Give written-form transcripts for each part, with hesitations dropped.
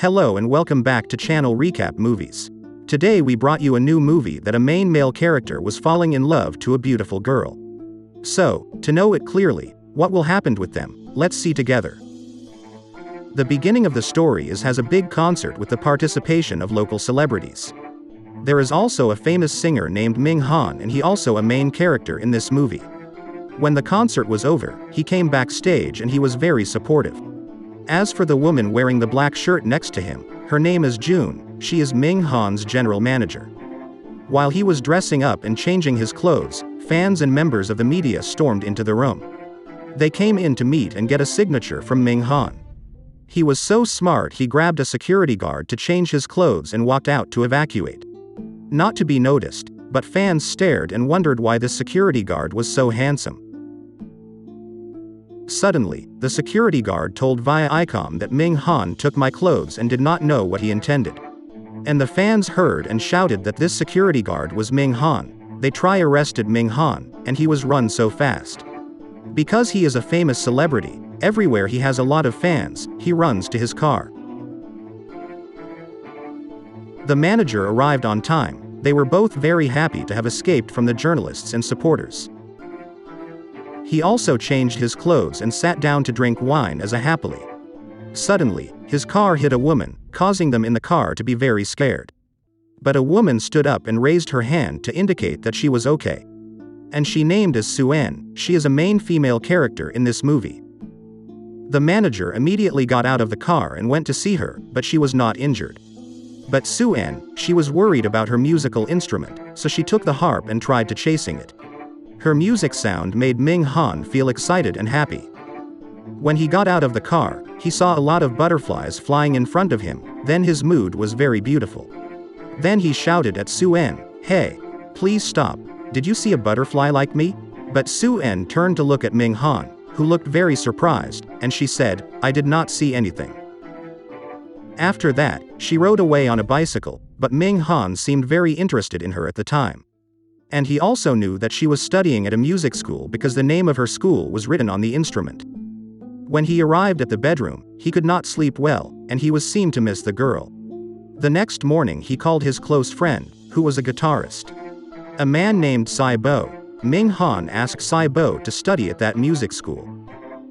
Hello and welcome back to Channel Recap Movies. Today we brought you a new movie that a main male character was falling in love to a beautiful girl. So, to know it clearly, what will happen with them, let's see together. The beginning of the story has a big concert with the participation of local celebrities. There is also a famous singer named Ming Han, and he also a main character in this movie. When the concert was over, he came backstage and he was very supportive. As for the woman wearing the black shirt next to him, her name is June, she is Ming Han's general manager. While he was dressing up and changing his clothes, fans and members of the media stormed into the room. They came in to meet and get a signature from Ming Han. He was so smart he grabbed a security guard to change his clothes and walked out to evacuate. Not to be noticed, but fans stared and wondered why this security guard was so handsome. Suddenly, the security guard told via ICOM that Ming Han took my clothes and did not know what he intended. And the fans heard and shouted that this security guard was Ming Han. They arrested Ming Han, and he was run so fast. Because he is a famous celebrity, everywhere he has a lot of fans, he runs to his car. The manager arrived on time. They were both very happy to have escaped from the journalists and supporters. He also changed his clothes and sat down to drink wine as a happily. Suddenly, his car hit a woman, causing them in the car to be very scared. But a woman stood up and raised her hand to indicate that she was okay. And she named as Suen, she is a main female character in this movie. The manager immediately got out of the car and went to see her, but she was not injured. But Suen, she was worried about her musical instrument, so she took the harp and tried to chasing it. Her music sound made Ming Han feel excited and happy. When he got out of the car, he saw a lot of butterflies flying in front of him, then his mood was very beautiful. Then he shouted at Suen, "Hey, please stop, did you see a butterfly like me?" But Suen turned to look at Ming Han, who looked very surprised, and she said, "I did not see anything." After that, she rode away on a bicycle, but Ming Han seemed very interested in her at the time. And he also knew that she was studying at a music school because the name of her school was written on the instrument. When he arrived at the bedroom, he could not sleep well, and he seemed to miss the girl. The next morning he called his close friend, who was a guitarist. A man named Sai Bo. Ming Han asked Sai Bo to study at that music school.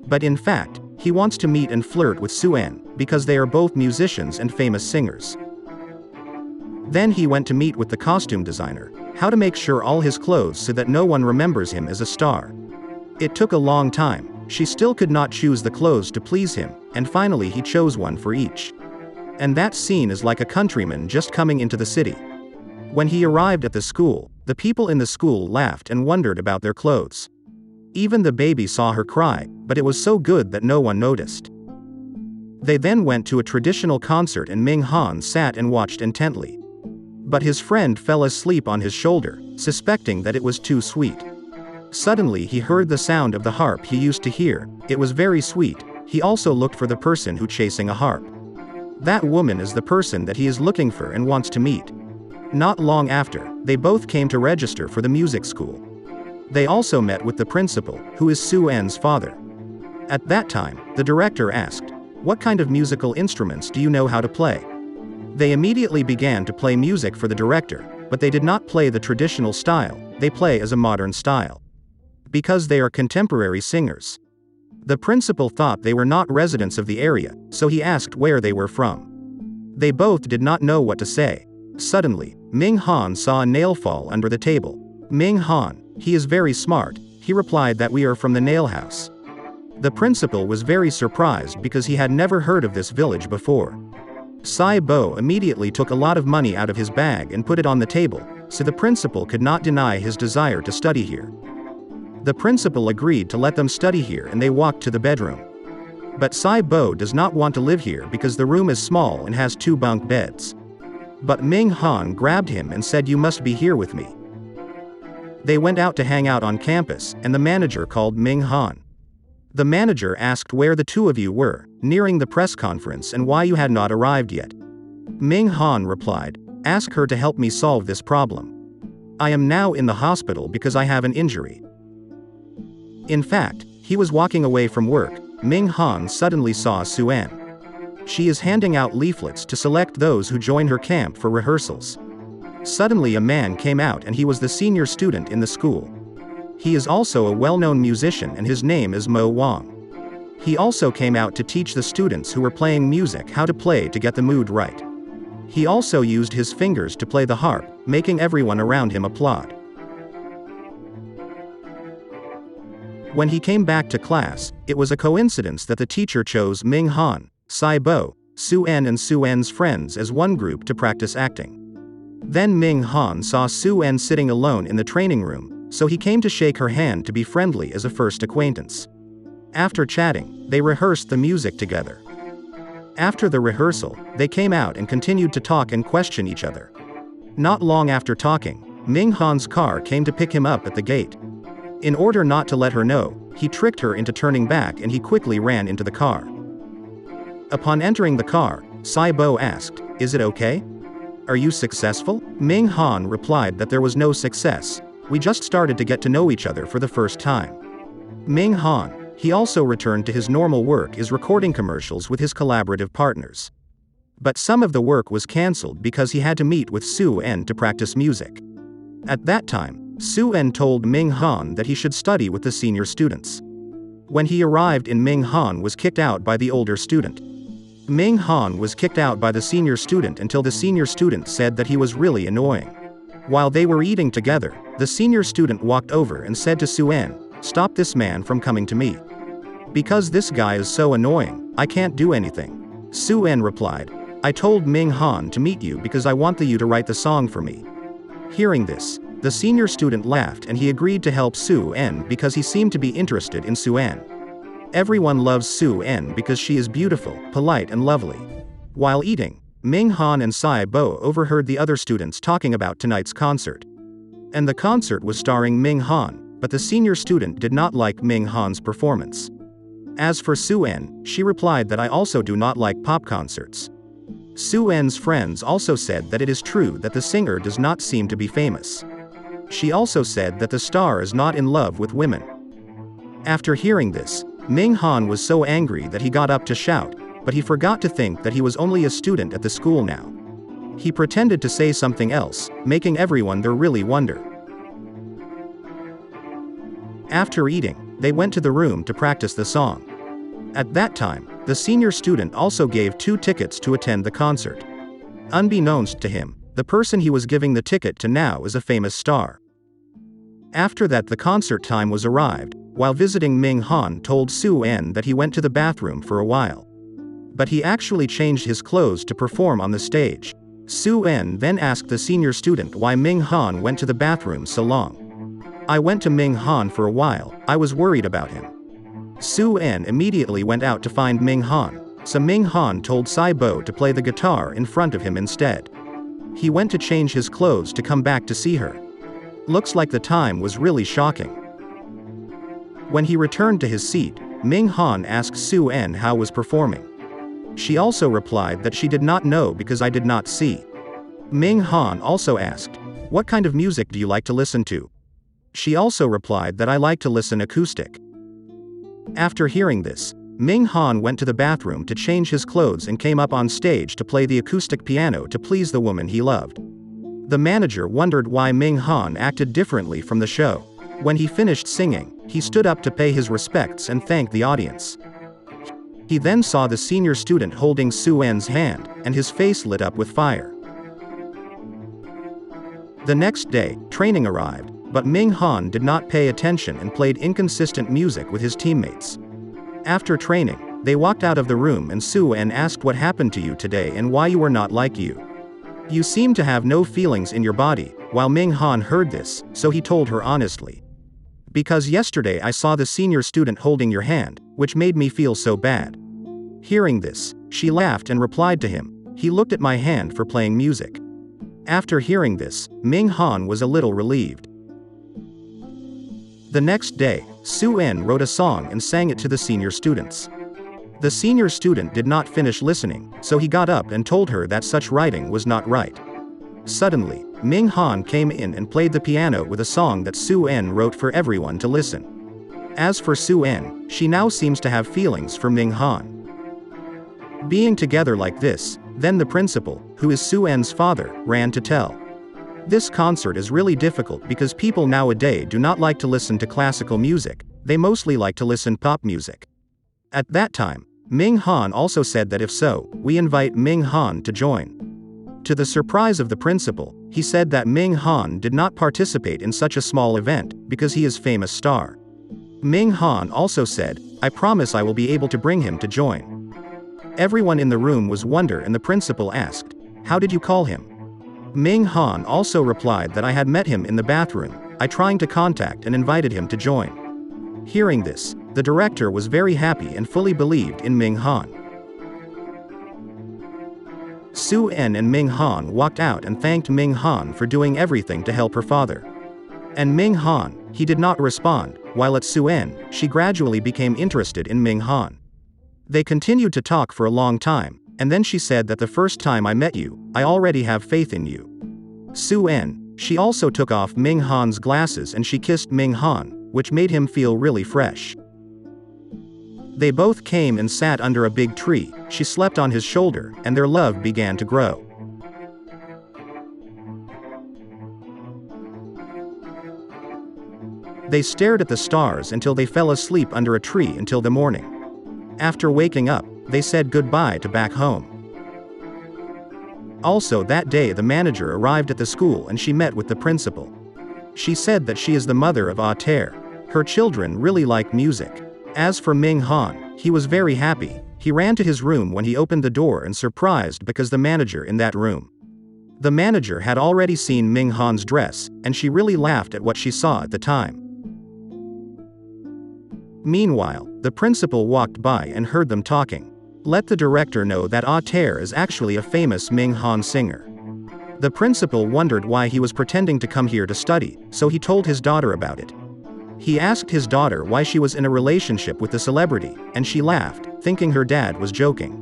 But in fact, he wants to meet and flirt with Suen, because they are both musicians and famous singers. Then he went to meet with the costume designer, how to make sure all his clothes so that no one remembers him as a star. It took a long time, she still could not choose the clothes to please him, and finally he chose one for each. And that scene is like a countryman just coming into the city. When he arrived at the school, the people in the school laughed and wondered about their clothes. Even the baby saw her cry, but it was so good that no one noticed. They then went to a traditional concert and Ming Han sat and watched intently. But his friend fell asleep on his shoulder, suspecting that it was too sweet. Suddenly he heard the sound of the harp he used to hear, it was very sweet. He also looked for the person who chasing a harp. That woman is the person that he is looking for and wants to meet. Not long after, they both came to register for the music school. They also met with the principal, who is Suen's father. At that time, the director asked, "What kind of musical instruments do you know how to play?" They immediately began to play music for the director, but they did not play the traditional style, they play as a modern style. Because they are contemporary singers. The principal thought they were not residents of the area, so he asked where they were from. They both did not know what to say. Suddenly, Ming Han saw a nail fall under the table. Ming Han, he is very smart, he replied that we are from the nail house. The principal was very surprised because he had never heard of this village before. Sai Bo immediately took a lot of money out of his bag and put it on the table, so the principal could not deny his desire to study here. The principal agreed to let them study here and they walked to the bedroom. But Sai Bo does not want to live here because the room is small and has 2 bunk beds. But Ming Han grabbed him and said, "You must be here with me." They went out to hang out on campus, and the manager called Ming Han. The manager asked where the two of you were, nearing the press conference and why you had not arrived yet. Ming Han replied, "Ask her to help me solve this problem. I am now in the hospital because I have an injury." In fact, he was walking away from work. Ming Han suddenly saw Suen. She is handing out leaflets to select those who join her camp for rehearsals. Suddenly a man came out and he was the senior student in the school. He is also a well-known musician and his name is Mo Wang. He also came out to teach the students who were playing music how to play to get the mood right. He also used his fingers to play the harp, making everyone around him applaud. When he came back to class, it was a coincidence that the teacher chose Ming Han, Sai Bo, Su En and Su En's friends as one group to practice acting. Then Ming Han saw Su En sitting alone in the training room, so he came to shake her hand to be friendly as a first acquaintance. After chatting, they rehearsed the music together. After the rehearsal, they came out and continued to talk and question each other. Not long after talking, Ming Han's car came to pick him up at the gate. In order not to let her know, he tricked her into turning back and he quickly ran into the car. Upon entering the car, Sai Bo asked, "Is it okay? Are you successful?" Ming Han replied that there was no success, we just started to get to know each other for the first time. Ming Han, he also returned to his normal work is recording commercials with his collaborative partners. But some of the work was cancelled because he had to meet with Su En to practice music. At that time, Su En told Ming Han that he should study with the senior students. When he arrived in, Ming Han was kicked out by the older student. Ming Han was kicked out by the senior student until the senior student said that he was really annoying. While they were eating together, the senior student walked over and said to Su En, "Stop this man from coming to me. Because this guy is so annoying, I can't do anything." Su En replied, "I told Ming Han to meet you because I want you to write the song for me." Hearing this, the senior student laughed and he agreed to help Su En because he seemed to be interested in Su En. Everyone loves Su En because she is beautiful, polite and lovely. While eating, Ming Han and Sai Bo overheard the other students talking about tonight's concert. And the concert was starring Ming Han, but the senior student did not like Ming Han's performance. As for Su En, she replied that I also do not like pop concerts. Su En's friends also said that it is true that the singer does not seem to be famous. She also said that the star is not in love with women. After hearing this, Ming Han was so angry that he got up to shout, but he forgot to think that he was only a student at the school now. He pretended to say something else, making everyone there really wonder. After eating, they went to the room to practice the song. At that time, the senior student also gave 2 tickets to attend the concert. Unbeknownst to him, the person he was giving the ticket to now is a famous star. After that, the concert time was arrived. While visiting, Ming Han told Su En that he went to the bathroom for a while. But he actually changed his clothes to perform on the stage. Su En then asked the senior student why Ming Han went to the bathroom so long. "I went to Ming Han for a while, I was worried about him." Su En immediately went out to find Ming Han, so Ming Han told Sai Bo to play the guitar in front of him instead. He went to change his clothes to come back to see her. Looks like the time was really shocking. When he returned to his seat, Ming Han asked Su En how was performing. She also replied that she did not know because I did not see. Ming Han also asked, "What kind of music do you like to listen to?" She also replied that I like to listen acoustic. After hearing this, Ming Han went to the bathroom to change his clothes and came up on stage to play the acoustic piano to please the woman he loved. The manager wondered why Ming Han acted differently from the show. When he finished singing, he stood up to pay his respects and thank the audience. He then saw the senior student holding Su En's hand, and his face lit up with fire. The next day, training arrived, but Ming Han did not pay attention and played inconsistent music with his teammates. After training, they walked out of the room and Su En asked what happened to you today and why you were not like you. You seem to have no feelings in your body. While Ming Han heard this, so he told her honestly. Because yesterday I saw the senior student holding your hand, which made me feel so bad. Hearing this, she laughed and replied to him, he looked at my hand for playing music. After hearing this, Ming Han was a little relieved. The next day, Su En wrote a song and sang it to the senior students. The senior student did not finish listening, so he got up and told her that such writing was not right. Suddenly, Ming Han came in and played the piano with a song that Su En wrote for everyone to listen. As for Su En, she now seems to have feelings for Ming Han. Being together like this, then the principal, who is Su-en's father, ran to tell. This concert is really difficult because people nowadays do not like to listen to classical music, they mostly like to listen pop music. At that time, Ming Han also said that if so, we invite Ming Han to join. To the surprise of the principal, he said that Ming Han did not participate in such a small event, because he is famous star. Ming Han also said, I promise I will be able to bring him to join. Everyone in the room was wonder and the principal asked, how did you call him? Ming Han also replied that I had met him in the bathroom, I trying to contact and invited him to join. Hearing this, the director was very happy and fully believed in Ming Han. Su-en and Ming Han walked out and thanked Ming Han for doing everything to help her father. And Ming Han, he did not respond, while at Su-en, she gradually became interested in Ming Han. They continued to talk for a long time, and then she said that the first time I met you, I already have faith in you. Su-en, she also took off Ming Han's glasses and she kissed Ming Han, which made him feel really fresh. They both came and sat under a big tree, she slept on his shoulder, and their love began to grow. They stared at the stars until they fell asleep under a tree until the morning. After waking up, they said goodbye to back home. Also that day the manager arrived at the school and she met with the principal. She said that she is the mother of Ater. Her children really like music. As for Ming Han, he was very happy. He ran to his room when he opened the door and surprised because the manager in that room. The manager had already seen Ming Han's dress, and she really laughed at what she saw at the time. Meanwhile, the principal walked by and heard them talking. Let the director know that Ater is actually a famous Ming Han singer. The principal wondered why he was pretending to come here to study, so he told his daughter about it. He asked his daughter why she was in a relationship with the celebrity, and she laughed, thinking her dad was joking.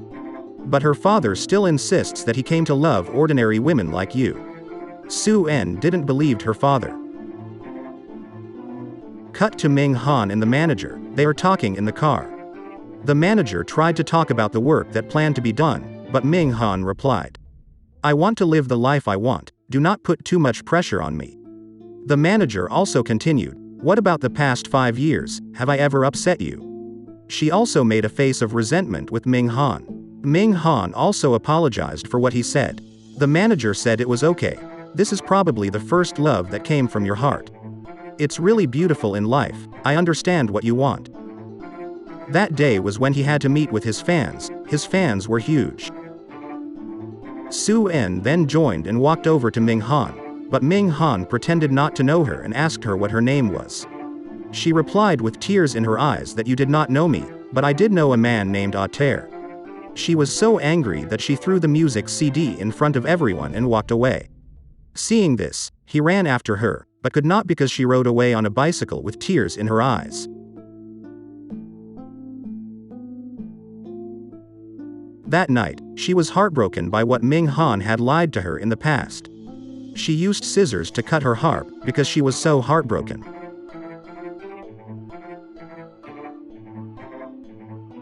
But her father still insists that he came to love ordinary women like you. Su-en didn't believe her father. Cut to Ming Han and the manager, they are talking in the car. The manager tried to talk about the work that planned to be done, but Ming Han replied, I want to live the life I want, do not put too much pressure on me. The manager also continued, what about the past 5 years, have I ever upset you? She also made a face of resentment with Ming Han. Ming Han also apologized for what he said. The manager said it was okay. This is probably the first love that came from your heart. It's really beautiful in life, I understand what you want. That day was when he had to meet with his fans were huge. Su-en then joined and walked over to Ming Han, but Ming Han pretended not to know her and asked her what her name was. She replied with tears in her eyes that you did not know me, but I did know a man named Ater. She was so angry that she threw the music CD in front of everyone and walked away. Seeing this, he ran after her, but could not because she rode away on a bicycle with tears in her eyes. That night, she was heartbroken by what Ming Han had lied to her in the past. She used scissors to cut her harp because she was so heartbroken.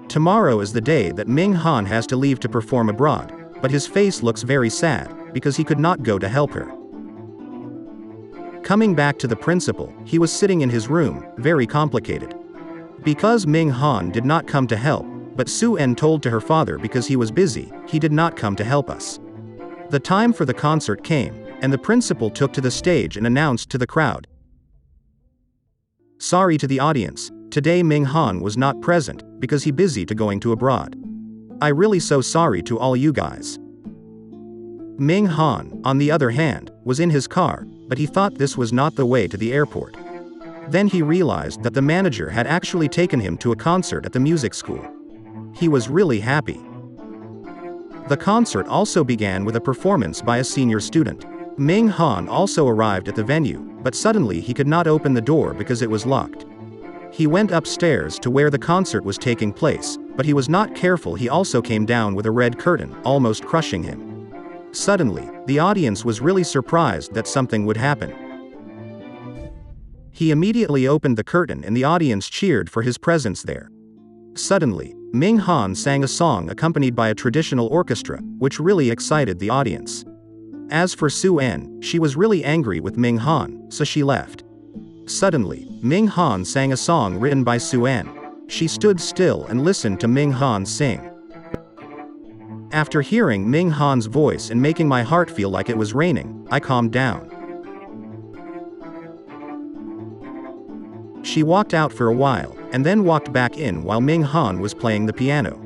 Tomorrow is the day that Ming Han has to leave to perform abroad, but his face looks very sad because he could not go to help her. Coming back to the principal, he was sitting in his room, very complicated. Because Ming Han did not come to help, but Su-en told to her father because he was busy, he did not come to help us. The time for the concert came, and the principal took to the stage and announced to the crowd. Sorry to the audience, today Ming Han was not present, because he busy to going to abroad. I really so sorry to all you guys. Ming Han, on the other hand, was in his car, but he thought this was not the way to the airport. Then he realized that the manager had actually taken him to a concert at the music school. He was really happy. The concert also began with a performance by a senior student. Ming Han also arrived at the venue, but suddenly he could not open the door because it was locked. He went upstairs to where the concert was taking place, but he was not careful. He also came down with a red curtain, almost crushing him. Suddenly, the audience was really surprised that something would happen. He immediately opened the curtain and the audience cheered for his presence there. Suddenly, Ming Han sang a song accompanied by a traditional orchestra, which really excited the audience. As for Su-en, she was really angry with Ming Han, so she left. Suddenly, Ming Han sang a song written by Su-en. She stood still and listened to Ming Han sing. After hearing Ming Han's voice and making my heart feel like it was raining, I calmed down. She walked out for a while, and then walked back in while Ming Han was playing the piano.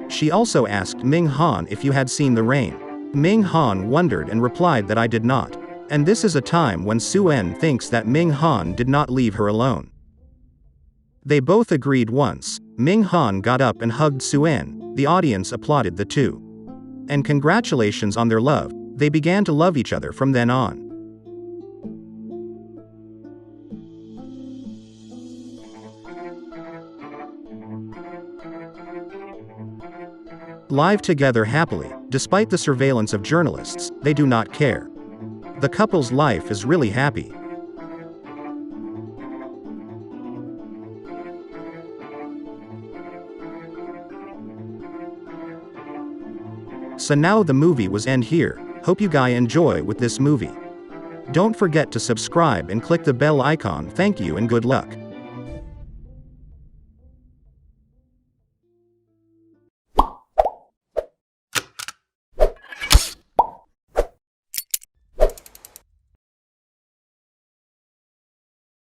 She also asked Ming Han if you had seen the rain. Ming Han wondered and replied that I did not. And this is a time when Su-en thinks that Ming Han did not leave her alone. They both agreed once. Ming Han got up and hugged Su-en. The audience applauded the two. And congratulations on their love. They began to love each other from then on. Live together happily, despite the surveillance of journalists, they do not care. The couple's life is really happy. So now the movie was end here. Hope you guys enjoy with this movie. Don't forget to subscribe and click the bell icon. Thank you and good luck.